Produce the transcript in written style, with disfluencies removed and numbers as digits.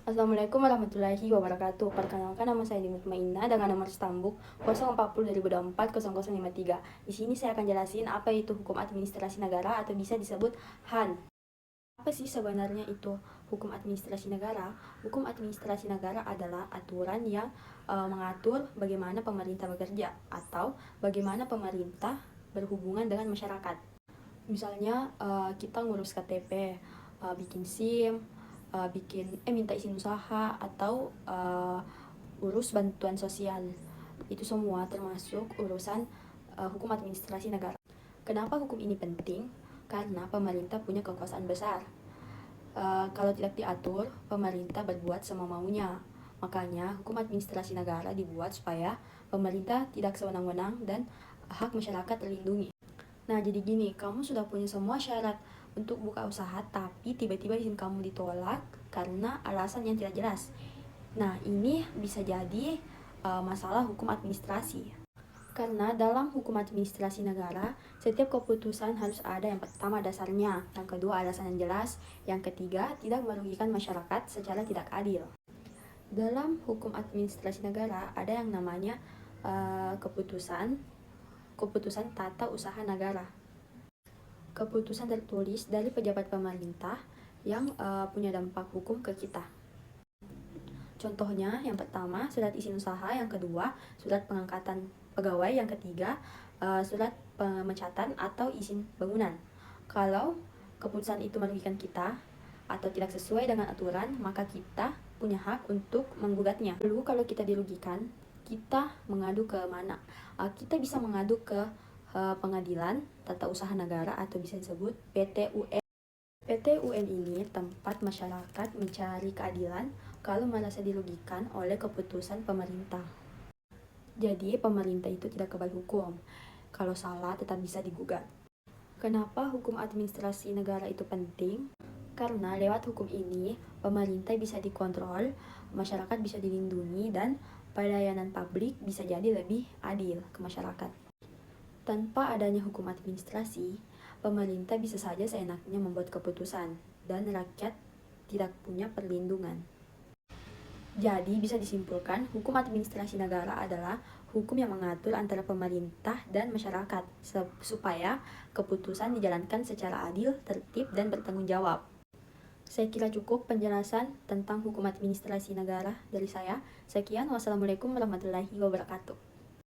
Assalamualaikum warahmatullahi wabarakatuh. Perkenalkan, nama saya Mutmainah dengan nomor stambuk 040 2024 0053. Di sini saya akan jelasin apa itu hukum administrasi negara atau bisa disebut HAN. Apa sih sebenarnya itu hukum administrasi negara? Hukum administrasi negara adalah aturan yang mengatur bagaimana pemerintah bekerja atau bagaimana pemerintah berhubungan dengan masyarakat. Misalnya kita ngurus KTP, bikin SIM, minta izin usaha atau urus bantuan sosial. Itu semua termasuk urusan hukum administrasi negara. Kenapa hukum ini penting? Karena pemerintah punya kekuasaan besar. Kalau tidak diatur, pemerintah berbuat semau-maunya. Makanya hukum administrasi negara dibuat supaya pemerintah tidak sewenang-wenang dan hak masyarakat terlindungi. Nah, jadi gini, kamu sudah punya semua syarat untuk buka usaha, tapi tiba-tiba izin kamu ditolak karena alasan yang tidak jelas. Nah, ini bisa jadi masalah hukum administrasi. Karena dalam hukum administrasi negara, setiap keputusan harus ada yang pertama dasarnya, yang kedua alasan yang jelas, yang ketiga tidak merugikan masyarakat secara tidak adil. Dalam hukum administrasi negara ada yang namanya keputusan tata usaha negara. Keputusan tertulis dari pejabat pemerintah yang punya dampak hukum ke kita. Contohnya, yang pertama surat izin usaha, yang kedua surat pengangkatan pegawai, yang ketiga surat pemecatan atau izin bangunan. Kalau keputusan itu merugikan kita atau tidak sesuai dengan aturan, maka kita punya hak untuk menggugatnya. Lalu kalau kita dirugikan, kita mengadu ke mana? Kita bisa mengadu ke pengadilan tata usaha negara atau bisa disebut PT UN. PT UN ini tempat masyarakat mencari keadilan kalau merasa dirugikan oleh keputusan pemerintah. Jadi pemerintah itu tidak kebal hukum. Kalau salah tetap bisa digugat. Kenapa hukum administrasi negara itu penting? Karena lewat hukum ini, pemerintah bisa dikontrol, masyarakat bisa dilindungi, dan pelayanan publik bisa jadi lebih adil ke masyarakat. Tanpa adanya hukum administrasi, pemerintah bisa saja seenaknya membuat keputusan, dan rakyat tidak punya perlindungan. Jadi bisa disimpulkan, hukum administrasi negara adalah hukum yang mengatur antara pemerintah dan masyarakat, supaya keputusan dijalankan secara adil, tertib, dan bertanggung jawab. Saya kira cukup penjelasan tentang hukum administrasi negara dari saya. Sekian, wassalamualaikum warahmatullahi wabarakatuh.